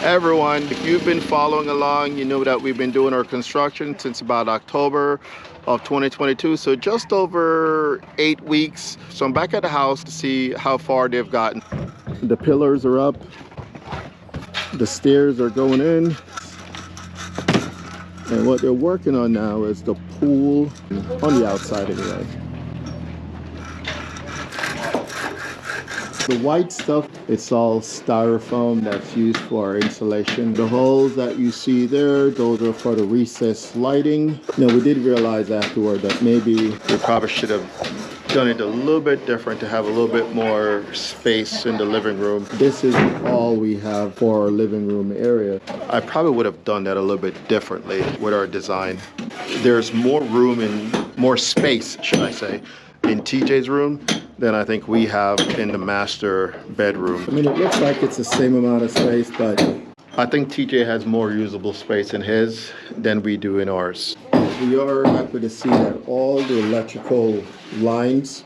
Everyone, if you've been following along, you know that we've been doing our construction since about October of 2022, so just over 8 weeks. So I'm back at the house to see how far they've gotten. The pillars are up, the stairs are going in, and what they're working on now is the pool on the outside anyway. The white stuff, it's all styrofoam that's used for insulation. The holes that you see there, those are for the recessed lighting. Now, we did realize afterward that maybe we probably should have done it a little bit different to have a little bit more space in the living room. This is all we have for our living room area. I probably would have done that a little bit differently with our design. There's more room and more space, should I say, in TJ's room than I think we have in the master bedroom. I mean, it looks like it's the same amount of space, but I think TJ has more usable space in his than we do in ours. We are happy to see that all the electrical lines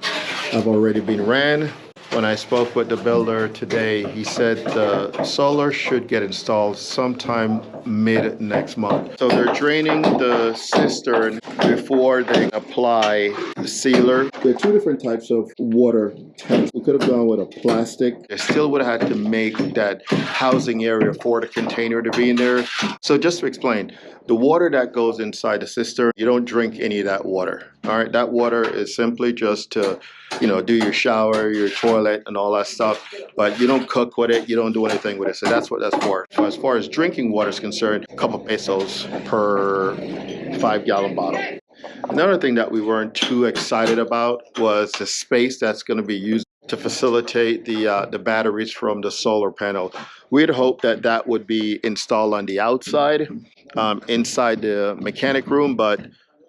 have already been ran. When I spoke with the builder today, he said the solar should get installed sometime mid next month. So they're draining the cistern before they apply the sealer. There are two different types of water tanks. We could have gone with a plastic. They still would have had to make that housing area for the container to be in there. So just to explain, the water that goes inside the cistern, you don't drink any of that water. All right, that water is simply just to, do your shower, your toilet, and all that stuff. But you don't cook with it, you don't do anything with it. So that's what that's for. So as far as drinking water is concerned, a couple pesos per 5-gallon bottle. Another thing that we weren't too excited about was the space that's going to be used to facilitate the batteries from the solar panel. We'd hoped that that would be installed on the outside, inside the mechanic room, but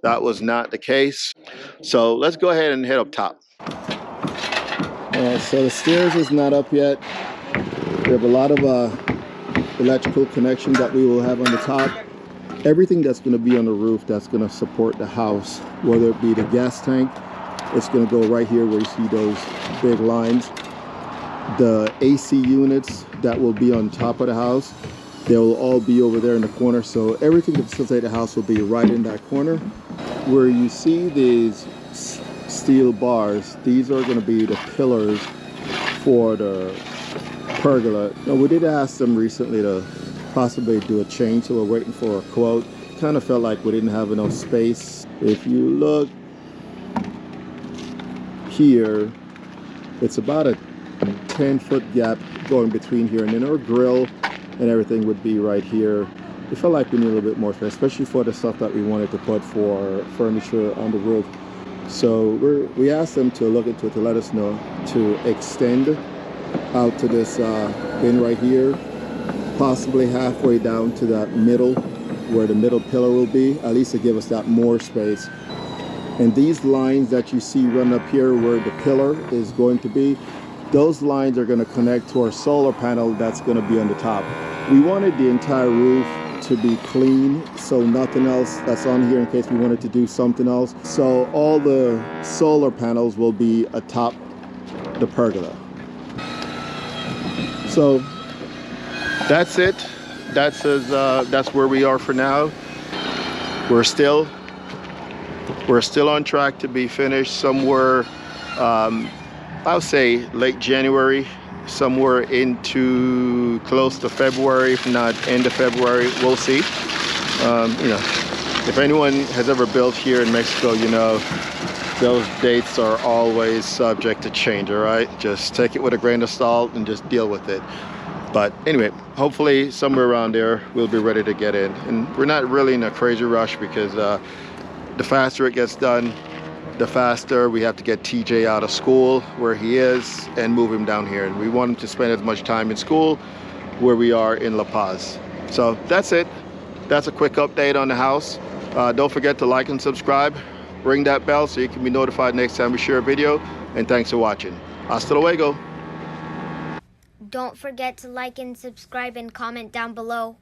that was not the case. So let's go ahead and head up top. So the stairs is not up yet. We have a lot of electrical connections that we will have on the top. Everything that's going to be on the roof that's going to support the house, whether it be the gas tank, it's going to go right here where you see those big lines. The AC units that will be on top of the house, they will all be over there in the corner. So everything to facilitate the house will be right in that corner. Where you see these steel bars, these are going to be the pillars for the pergola. Now, we did ask them recently to possibly do a change, so we're waiting for a quote. Kind of felt like we didn't have enough space. If you look here, it's about a 10-foot gap going between here, and then our grill and everything would be right here. We felt like we need a little bit more space, especially for the stuff that we wanted to put for furniture on the roof. So we asked them to look into it, to let us know to extend out to this bin right here, possibly halfway down to that middle, where the middle pillar will be, at least to give us that more space. And these lines that you see run up here where the pillar is going to be, those lines are going to connect to our solar panel that's going to be on the top. We wanted the entire roof to be clean, so nothing else that's on here in case we wanted to do something else. So all the solar panels will be atop the pergola. So that's it. That's where we are for now. We're still on track to be finished somewhere, I'll say late January, somewhere into close to February, if not end of February. We'll see. If anyone has ever built here in Mexico, those dates are always subject to change. All right, just take it with a grain of salt and just deal with it. But anyway, hopefully somewhere around there we'll be ready to get in. And we're not really in a crazy rush because the faster it gets done, the faster we have to get TJ out of school where he is and move him down here. And we want him to spend as much time in school where we are in La Paz. So that's it. That's a quick update on the house. Don't forget to like and subscribe. Ring that bell so you can be notified next time we share a video. And thanks for watching. Hasta luego. Don't forget to like and subscribe and comment down below.